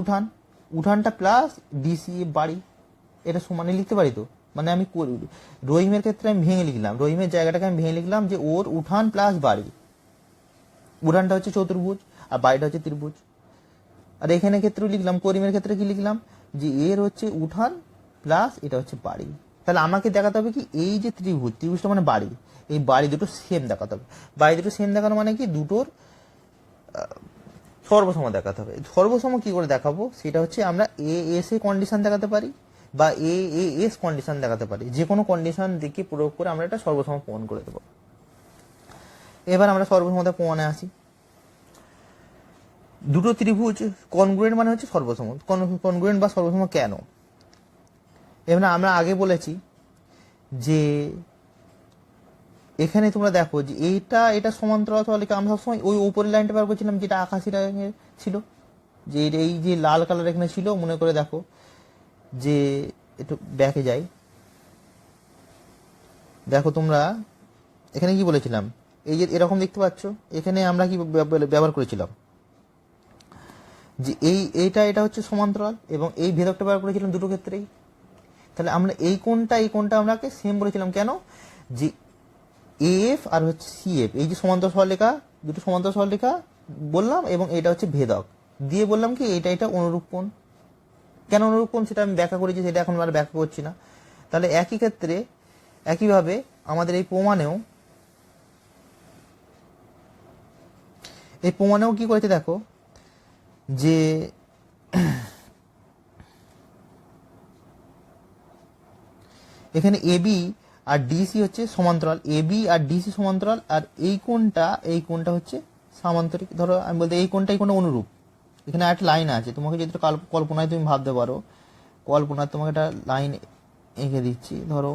উঠানটা প্লাস ডিসি বাড়ি, এটা সমানে লিখতে পারি তো। মানে আমি রহিমের ক্ষেত্রে আমি ভেঙে লিখলাম, রহিমের জায়গাটাকে আমি ভেঙে লিখলাম যে ওর উঠান প্লাস বাড়ি, উঠানটা হচ্ছে চতুর্ভুজ আর বাড়িটা হচ্ছে ত্রিভুজ। আর এখানে ক্ষেত্রেও লিখলাম, করিমের ক্ষেত্রে কি লিখলাম, যে এর হচ্ছে উঠান প্লাস এটা হচ্ছে বাড়ি। তাহলে আমাকে দেখাতে হবে কি, এই যে ত্রিভুজটা মানে বাড়ি, এই বাড়ি দুটো সেম দেখাতে হবে। বাড়ি দুটো সেম দেখানো মানে কি, দুটোর সর্বসম দেখাতে হবে। সর্বসম কি করে দেখাবো, সেটা হচ্ছে আমরা এস এ কন্ডিশন দেখাতে পারি বা এস কন্ডিশন দেখাতে পারি, যে কোনো কন্ডিশন দিকে প্রয়োগ করে আমরা এটা সর্বসম প্রমাণ করে দেবো। এবার আমরা সর্বসমতা প্রমাণে আসি। দুটো ত্রিভুজ কনগ্রুয়েন্ট মানে হচ্ছে সর্বসম, কনগ্রুয়েন্ট বা সর্বসম কেন, এবার আমরা আগে বলেছি যে এখানে তোমরা দেখো যে এটা সমান্তরাল তলে আমরা সবসময় ওই উপরের লাইনটা ব্যবহার করছিলাম যেটা আকাশি রঙের ছিল, যে এই যে লাল কালার এখানে ছিল, মনে করে দেখো যে একটু ব্যাকে যাই, দেখো তোমরা এখানে কি বলেছিলাম, এই যে এরকম দেখতে পাচ্ছ, এখানে আমরা কি ব্যবহার করেছিলাম যে এটা হচ্ছে সমান্তরাল এবং এই ভেদকটা ব্যবহার করেছিলাম দুটো ক্ষেত্রেই। তাহলে আমরা এই কোণটা আমরাকে সেম বলেছিলাম কেন, যে এফ আর হচ্ছে সিএফ, এই যে সমান্তরাল সরলরেখা, দুটো সমান্তরাল সরলরেখা বললাম, এবং এটা হচ্ছে ভেদক দিয়ে বললাম কি এটা অনুরূপ কোণ। কেন অনুরূপ কোণ সেটা আমি ব্যাখ্যা করেছি, সেটা এখন আর ব্যাখ্যা করছি না। তাহলে একই ক্ষেত্রে একইভাবে আমাদের এই প্রমাণেও কি করেছে দেখো, যে এখানে এবি আর ডিসি হচ্ছে সমান্তরাল, এবি আর ডিসি সমান্তরাল, আর এই কোণটা হচ্ছে সামান্তরিক। ধরো আমি বলতে এই কোণটা অনুরূপ, এখানে একটা লাইন আছে, তোমাকে যদি কল্পনায় তুমি ভাবতে পারো, কল্পনায় তোমাকে একটা লাইন এঁকে দিচ্ছি। ধরো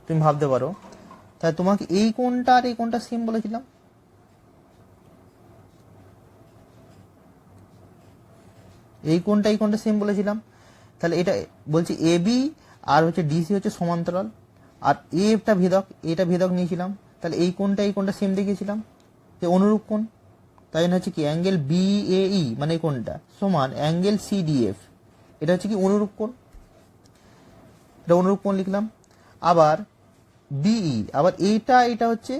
তুমি ভাবতে পারো, তাই তোমাকে এই কোণটা আর এই কোণটা সেম বলেছিলাম, এই কোণটা সেম বলেছিলাম। তাহলে এটা বলছি এবি আর হচ্ছে ডিসি হচ্ছে সমান্তরাল, আর এটা ভেদক নিয়েছিলাম। তাহলে এই কোণটা সেম দেখিয়েছিলাম, যে অনুরূপ কোণ। তাই জন্য হচ্ছে কি অ্যাঙ্গেল বিএই মানে এই কোণটা সমান অ্যাঙ্গেল সিডিএফ, এটা হচ্ছে কি অনুরূপ কোণ, এটা অনুরূপ কোণ লিখলাম। আবার বিই, আবার এটা হচ্ছে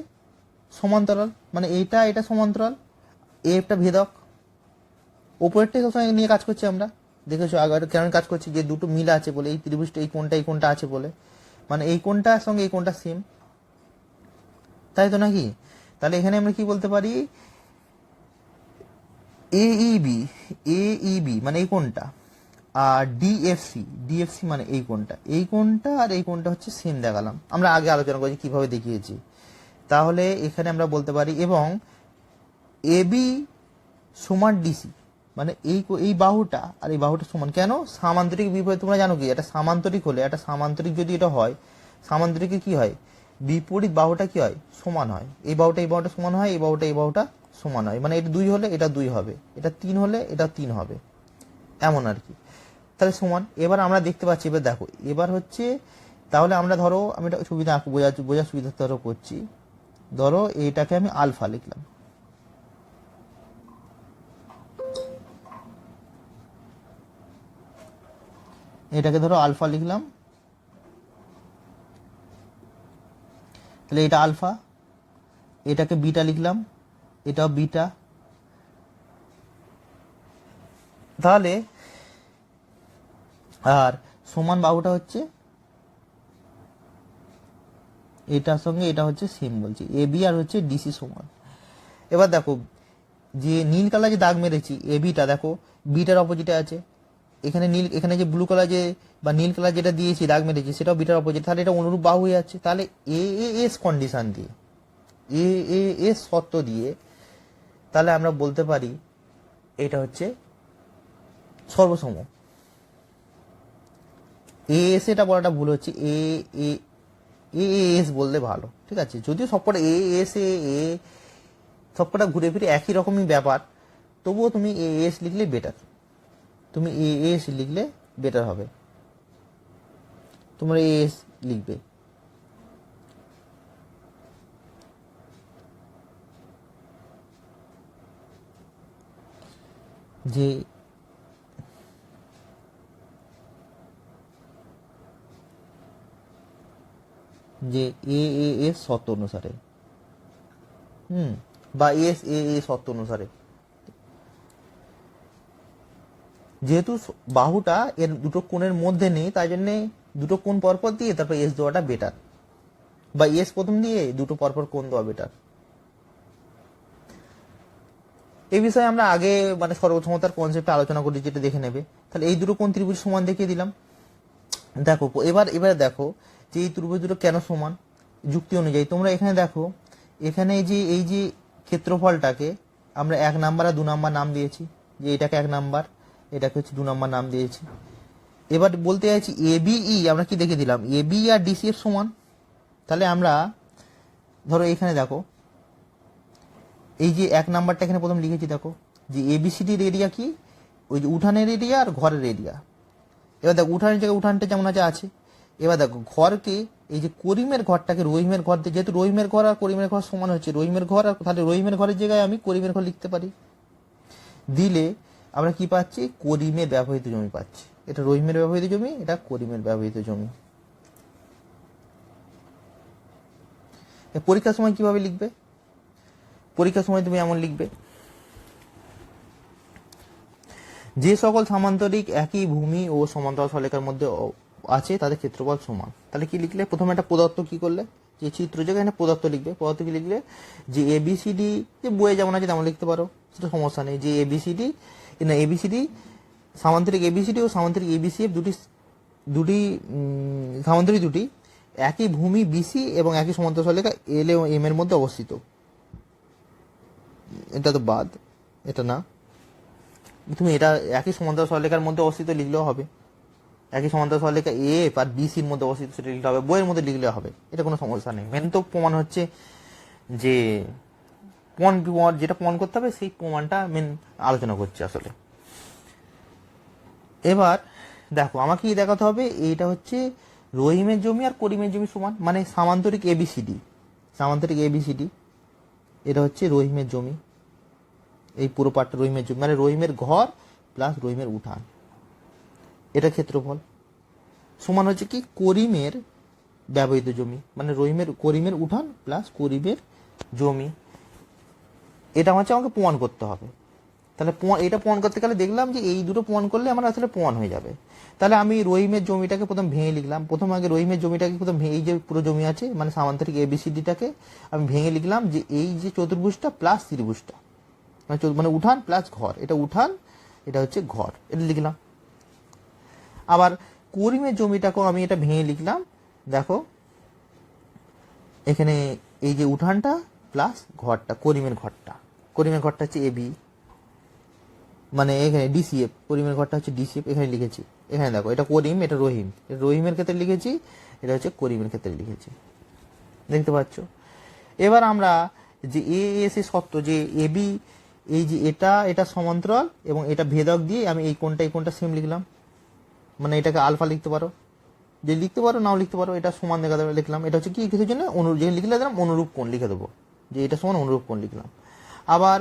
সমান্তরাল, মানে এটা সমান্তরাল, এফটা ভেদক। ওপরেরটাই সবসময় নিয়ে কাজ করছি আমরা, দেখেছো আগে কেমন কাজ করছি, যে দুটো মিল আছে বলে, এই ত্রিভুজটা এই কোণটা আছে বলে, মানে এই কোণটার সঙ্গে এই কোণটা সেম, তাই তো নাকি? তাহলে এখানে আমরা কি বলতে পারি, এইবি মানে এই কোণটা, আর ডিএফসি মানে এই কোণটা আর এই কোণটা হচ্ছে সেম দেখালাম। আমরা আগে আলোচনা করেছি কিভাবে দেখিয়েছি। তাহলে এখানে আমরা বলতে পারি, এবং এবি সমান ডিসি মানে এই বাহুটা আর এই বাহুটা সমান। কেন? সামান্তরিক বিপরীত, তোমরা জানো কি, এটা সামান্তরিক হলে, একটা সামান্তরিক যদি এটা হয়, সামান্তরিকে কি হয়, বিপরীত বাহুটা কি হয়, সমান হয়। এই বাহুটা সমান হয়, এই বাহুটা সমান হয়, মানে এটা 2 হলে এটা 2 হবে, এটা 3 হলে এটা 3 হবে, এমন আর কি। তাহলে সমান। এবার আমরা দেখতে পাচ্ছি, এবার দেখো, এবার হচ্ছে তাহলে আমরা ধরো, আমি এটা সুবিধা বোঝার সুবিধার ধরো করছি, ধরো এইটাকে আমি আলফা লিখলাম, এটাকে ধরো আলফা লিখলাম, তাহলে এটা আলফা, এটাকে বিটা লিখলাম, এটাও বিটা। তাহলে আর সমান বাহুটা হচ্ছে এটার সঙ্গে এটা হচ্ছে সেম বলছি, এবি আর হচ্ছে ডিসি সমান। এবার দেখো, যে নীল কালার যে দাগ মেরেছি এবিটা, দেখো বিটার অপোজিটে আছে, এখানে যে ব্লু কালার যে বা নীল কালার যেটা দিয়েছি দাগ মেরেছি সেটাও বিটার অপোজিট, তাহলে এটা অনুরূপ বাহু হয়ে যাচ্ছে। তাহলে এএস কন্ডিশন দিয়ে, এএস শর্ত দিয়ে, তাহলে আমরা বলতে পারি এটা হচ্ছে সর্বসম। এএস এটা বলাটা ভুল হচ্ছে, এএস বললে ভালো, ঠিক আছে? যদিও সবকটা এএস এ সবকটা ঘুরে ফিরে একই রকমই ব্যাপার, তবুও তুমি এএস লিখলে বেটার, তুমি এএস লিখলে বেটার হবে, তোমরা এএস লিখবে। যে যে এএস শর্ত অনুসারে, বা এস এ শর্ত অনুসারে, যেহেতু বাহুটা এর দুটো কোণের মধ্যে নেই, তাই জন্য দুটো কোণ পরপর দিয়ে তারপর এস দেওয়াটা বেটার, বা এস প্রথম দিয়ে দুটো পরপর কোণ দেওয়া বেটার। এই বিষয়ে আমরা আগে মানে সর্বসমতার কনসেপ্টে আলোচনা করি, যেটা দেখে নেবে। তাহলে এই দুটো কোণ ত্রিভুজ সমান দেখিয়ে দিলাম। দেখো এবার দেখো যে এই ত্রিভুজ দুটো কেন সমান, যুক্তি অনুযায়ী। তোমরা এখানে দেখো, এখানে এই যে ক্ষেত্রফলটাকে আমরা 1 নাম্বার আর 2 নাম্বার নাম দিয়েছি, যে এটাকে 1 নাম্বার, এটাকে হচ্ছে 2 নাম্বার নাম দিয়েছি। এবার বলতে চাইছি এবিই আমরা কি দেখে দিলাম, এবি আর ডিসি এর সমান। তাহলে আমরা ধরো এখানে দেখো, এই যে 1 নাম্বারটা এখানে প্রথম লিখেছি, দেখো যে এবিসিডির এরিয়া কি, ওই যে উঠানের এরিয়া আর ঘরের এরিয়া। এবার দেখো উঠানের জায়গায় উঠানটা যেমন আছে। এবার দেখো ঘরকে, এই যে করিমের ঘরটাকে রহিমের ঘর দিয়ে, যেহেতু রহিমের ঘর আর করিমের ঘর সমান হচ্ছে, রহিমের ঘর আর, তাহলে রহিমের ঘরের জায়গায় আমি করিমের ঘর লিখতে পারি। দিলে আমরা কি পাচ্ছি, করিমের ব্যবহৃত জমি পাচ্ছি। এটা রহিমের ব্যবহৃত জমি, এটা করিমের ব্যবহৃত জমি। পরীক্ষার সময় কিভাবে লিখবে, পরীক্ষার সময় তুমি এমন লিখবে, যে সকল সামান্তরিক একই ভূমি ও সমান্তরাল সরলরেখার মধ্যে আছে তাদের ক্ষেত্রফল সমান। তাহলে কি লিখলে, প্রথমে একটা প্রদত্ত কি করলে, যে চিত্র জায়গায় এখানে প্রদত্ত লিখবে, প্রদত্ত কি লিখলে, যে এবিসিডি, যে বইয়ে যেমন আছে তেমন লিখতে পারো, সেটা সমস্যা নেই, যে এবিসিডি সামান্তরিক এবিসিডি ও সামান্তরিক এবিসিএফ দুটি সামান্তরিক দুটি একই ভূমি বিসি এবং একই সমান্তরাল সরলরেখা এল এবং এম এর মধ্যে অবস্থিত। এটা তো বাদ, এটা না, তুমি এটা একই সমান্তরাল সরলরেখার মধ্যে অবস্থিত লিখলেও হবে, একই সমান্তরাল সরলরেখা এফ আর বিসির মধ্যে অবস্থিত সেটা লিখতে হবে, বইয়ের মধ্যে লিখলে হবে, এটা কোনো সমস্যা নেই। মেন তো প্রমাণ হচ্ছে যে যেটা প্রমাণ করতে হবে সেই প্রমাণটা মেন আলোচনা করছে আসলে। এবার দেখো আমাকে কি দেখাতে হবে, এইটা হচ্ছে রহিমের জমি আর করিমের জমি সমান, মানে সামান্তরিক এবিসিডি, সামান্তরিক এবিসিডি, এটা হচ্ছে রহিমের জমি, এই পুরো পার্টটা রহিমের জমি, মানে রহিমের ঘর প্লাস রহিমের উঠান, এটা ক্ষেত্রফল, সমান হচ্ছে কি করিমের ব্যবহৃত জমি, মানে করিমের উঠান প্লাস করিমের জমি। এটা হচ্ছে আমাকে প্রমাণ করতে হবে। তাহলে এটা প্রমাণ করতে গেলে দেখলাম যে এই দুটো প্রমাণ করলে আমার আসলে প্রমাণ হয়ে যাবে। তাহলে আমি রহিমের জমিটাকে প্রথম ভেঙে লিখলাম, প্রথম আগে রহিমের জমিটাকে প্রথম এই যে পুরো জমি আছে মানে সামান্তরিক এবিসিডিটাকে আমি ভেঙে লিখলাম যে এই যে চতুর্ভুজটা প্লাস ত্রিভুজটা, মানে উঠান প্লাস ঘর, এটা উঠান এটা হচ্ছে ঘর, এটা লিখলাম। আবার করিমের জমিটাকেও আমি এটা ভেঙে লিখলাম, দেখো এখানে এই যে উঠানটা প্লাস ঘরটা, করিমের ঘরটা হচ্ছে এবি, মানে এখানে ডিসিএফ, করিমের ঘরটা হচ্ছে ডিসিএফ, এখানে লিখেছি, এখানে দেখো এটা করিম এটা রহিম, রহিমের ক্ষেত্রে লিখেছি, এটা হচ্ছে করিমের ক্ষেত্রে লিখেছি, দেখতে পাচ্ছ। এবার আমরা যে এস এর সত্য যে এবি, এই যে এটা সমান্তরাল এবং এটা ভেদক দিয়ে আমি এই কোণটা সেম লিখলাম, মানে এটাকে আলফা লিখতে পারো, যে লিখতে পারো নাও লিখতে পারো, এটা সমান দেখা দেবে লিখলাম। এটা হচ্ছে কি কিছুর জন্য যে লিখলে দিলাম অনুরূপ কোণ লিখে দেবো, যে এটা সমান অনুরূপ কোণ লিখলাম। আবার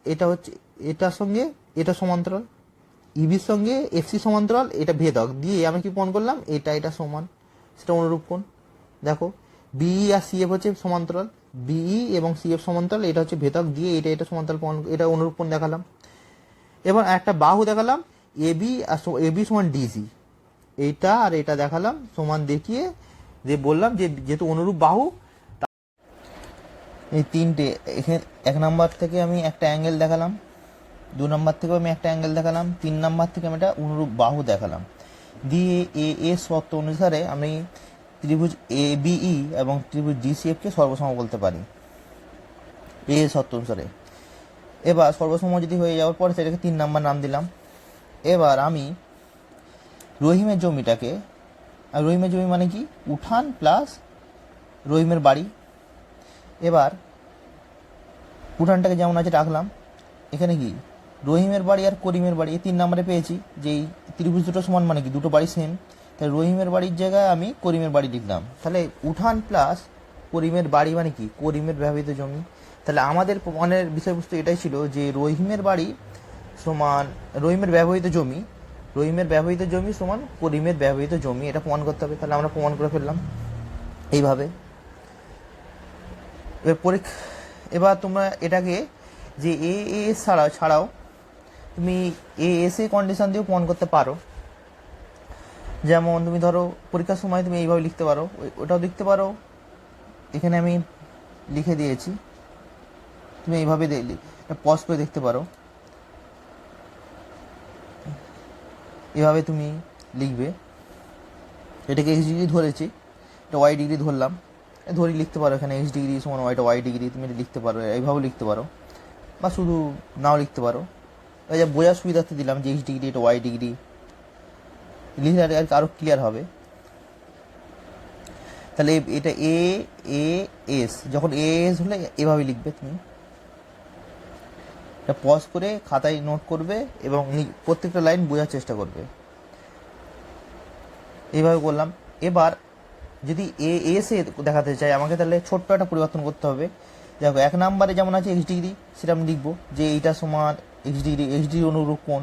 এটা হচ্ছে এটার সঙ্গে এটা সমান্তরাল, ইবির সঙ্গে এফসি সমান্তরাল, এটা ভেদক দিয়ে আমি কি প্রমাণ করলাম এটা সমান, সেটা অনুরূপ কোণ। দেখো বিই আর সিএফ হচ্ছে সমান্তরাল, বিই এবং সিএফ সমান্তরাল, এটা হচ্ছে ভেদক দিয়ে এটা সমান্তরাল, এটা অনুরূপ কোণ দেখালাম। এবার একটা বাহু দেখালাম এবি সমান ডিসি, এইটা আর এটা দেখালাম সমান দেখিয়ে যে বললাম যে যেহেতু অনুরূপ বাহু, এই তিনটে এখানে 1 নাম্বার থেকে আমি একটা অ্যাঙ্গেল দেখালাম, 2 নাম্বার থেকেও আমি একটা অ্যাঙ্গেল দেখালাম, 3 নাম্বার থেকে আমি একটা অনুরূপ বাহু দেখালাম, দিয়ে এ শর্ত অনুসারে আমি ত্রিভুজ এ বিই এবং ত্রিভুজ ডিসিএফ কে সর্বসম বলতে পারি এ শর্ত অনুসারে। এবার সর্বসম যদি হয়ে যাওয়ার পরে সেটাকে 3 নাম্বার নাম দিলাম। এবার আমি রহিমের জমিটাকে, আর রহিমের জমি মানে কি উঠান প্লাস রহিমের বাড়ি, এবার উঠানটাকে যেমন আছে রাখলাম, এখানে কি রহিমের বাড়ি আর করিমের বাড়ি এই 3 নাম্বারে পেয়েছি যে এই ত্রিভুজ দুটো সমান মানে কি দুটো বাড়ি সেম, তাই রহিমের বাড়ির জায়গায় আমি করিমের বাড়ি লিখলাম। তাহলে উঠান প্লাস করিমের বাড়ি মানে কি করিমের ব্যবহৃত জমি। তাহলে আমাদের প্রমাণের বিষয়বস্তু এটাই ছিল যে রহিমের বাড়ি সমান রহিমের ব্যবহৃত জমি সমান করিমের ব্যবহৃত জমি, এটা প্রমাণ করতে হবে। তাহলে আমরা প্রমাণ করে ফেললাম এইভাবে। এবার তোমরা এটাকে যে এস ছাড়াও তুমি এস এ কন্ডিশন দিয়েও প্রমাণ করতে পারো। যেমন তুমি ধরো পরীক্ষার সময় তুমি এইভাবে লিখতে পারো, ওটাও লিখতে পারো, এখানে আমি লিখে দিয়েছি, তুমি এইভাবে পজ করে দেখতে পারো, এভাবে তুমি লিখবে, এটাকে এক্স ডিগ্রি ধরেছি, এটা ওয়াই ডিগ্রি ধরলাম, ধরি লিখতে পারো এখানে এক্স ডিগ্রি সমান ওয়াই ডিগ্রি, তুমি এটা লিখতে পারো, এইভাবে লিখতে পারো বা শুধু নাও লিখতে পারো। এই যে বোঝার সুবিধার্থে দিলাম যে এক্স ডিগ্রি এটা ওয়াই ডিগ্রি, লিখলে আর আরো ক্লিয়ার হবে। তাহলে এটা এস, যখন এস হলে এভাবে লিখবে, তুমি এটা পজ করে খাতায় নোট করবে এবং প্রত্যেকটা লাইন বোঝার চেষ্টা করবে, এইভাবে করলাম। এবার যদি এস এ দেখাতে চাই আমাকে, তাহলে ছোট্ট একটা পরিবর্তন করতে হবে। দেখো 1 নাম্বারে যেমন আছে এক্স ডিগ্রি, সেটা আমি লিখবো যে এইটা সমান এক্স ডিগ্রি অনুরূপ কোণ,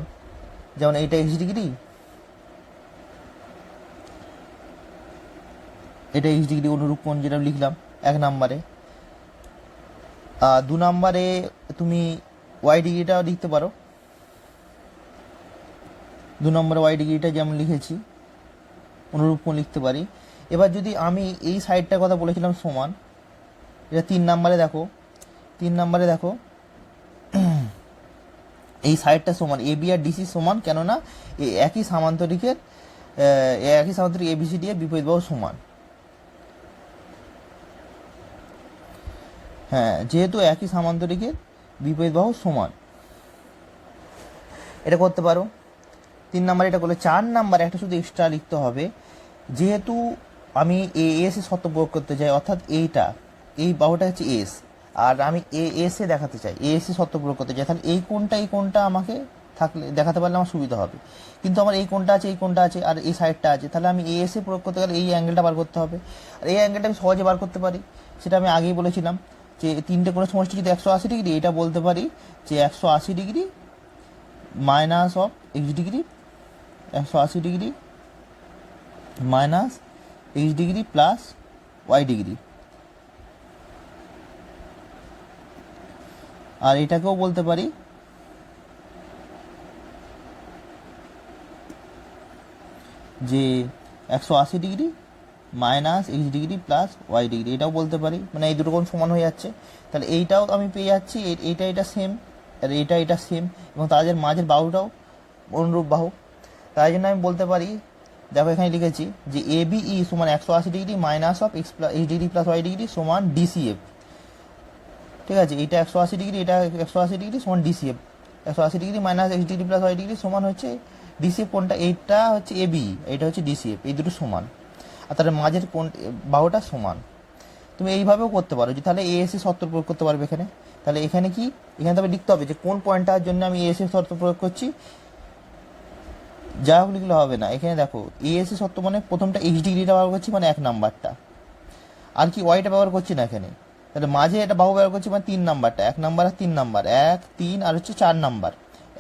যেমন এইটা এক্স ডিগ্রি, এটা এক্স ডিগ্রি অনুরূপ কোণ, যেটা লিখলাম 1 নাম্বারে। 2 নাম্বারে তুমি ওয়াই ডিগ্রিটা লিখতে পারো, 2 নম্বরে ওয়াই ডিগ্রিটা যেমন লিখেছি অনুরূপ কোণ লিখতে পারি। এবার যদি আমি এই সাইডটার কথা বলেছিলাম সমান, এটা 3 নাম্বারে দেখো এই সাইডটা সমান এ বি আর ডিসি সমান, কেননা একই সামান্তরিকের এবিসিডি এর বিপরীত বাহু সমান। হ্যাঁ, যেহেতু একই সামান্তরিকের বিপরীত বাহু সমান, এটা করতে পারো। 3 নাম্বার এটা করলে। 4 নাম্বার একটা শুধু এক্সট্রা লিখতে হবে, যেহেতু আমি এস এর শর্ত প্রয়োগ করতে চাই, অর্থাৎ এই বাহুটা হচ্ছে এস, আর আমি এস এ দেখাতে চাই, এস এর শর্ত প্রয়োগ করতে চাই, তাহলে এই কোণটা আমাকে থাকলে দেখাতে পারলে আমার সুবিধা হবে। কিন্তু আমার এই কোণটা আছে আর এই সাইডটা আছে, তাহলে আমি এস এ প্রয়োগ করতে গেলে এই অ্যাঙ্গেলটা বার করতে হবে। আর এই অ্যাঙ্গেলটা আমি সহজে বার করতে পারি, সেটা আমি আগেই বলেছিলাম যে 3টে কোণের সমষ্টি যদি 180 ডিগ্রি, এটা বলতে পারি যে 180 degree minus of x degree, 180 degree minus x degree plus Y degree. আর এটাকেও বলতে পারি যে 180 degree minus x degree plus Y degree, এটাও বলতে পারি। মানে এই দুটো কোণ সমান হয়ে যাচ্ছে, তাহলে এইটাও আমি পেয়ে যাচ্ছি, এটা সেম, আর এটা সেম, এবং তাদের মাঝের বাহুটাও অনুরূপ বাহু। তাই জন্য আমি বলতে পারি, দেখো এখানে লিখেছি যে এ বিই সমান 180 degree minus of x degree plus Y degree সমান ডিসিএফ। ঠিক আছে, এটা 180 ডিগ্রি, এটা 180 ডিগ্রি সমান DCF. 180 degree minus x degree plus Y degree সমান হচ্ছে ডিসিএফ কোণটা, এইটা হচ্ছে এ বি, এটা হচ্ছে ডিসিএফ, এই দুটো সমান, আর তাহলে মাঝের কোণ বাহুটা সমান। তুমি এইভাবেও করতে পারো, যে তাহলে এএস এর শর্ত প্রয়োগ করতে পারবে এখানে। তাহলে এখানে কি, এখানে তবে লিখতে হবে যে কোন পয়েন্টটার জন্য আমি এএস এর শর্ত প্রয়োগ করছি, যা হোক লিখলে হবে না। এখানে দেখো এএস এর শর্ত মানে প্রথমটা এক্স ডিগ্রিটা ব্যবহার করছি, মানে 1 নাম্বারটা, আর কি ওয়াইটা ব্যবহার করছি না এখানে। তাহলে মাঝে এটা বাহু ব্যবহার করছি, মানে 3 নাম্বারটা, 1 নাম্বার আর 3 নাম্বার, 1 3 আর হচ্ছে 4 নাম্বার,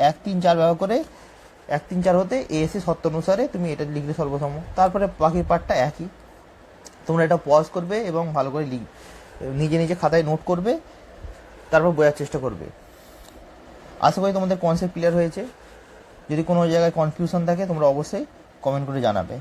1 3 4 ব্যবহার করে 1 3 4 হতে এএস এর শর্ত অনুসারে তুমি এটা লিখলে সর্বসম। তারপরে বাকি পার্টটা একই, তোমরা এটা পজ করবে এবং ভালো করে নিজে খাতায় নোট করবে, তারপর বোঝার চেষ্টা করবে। আশা করি তোমাদের কনসেপ্ট ক্লিয়ার হয়েছে। যদি কোনো জায়গায় কনফিউশন থাকে তোমরা অবশ্যই কমেন্ট করে জানাবে।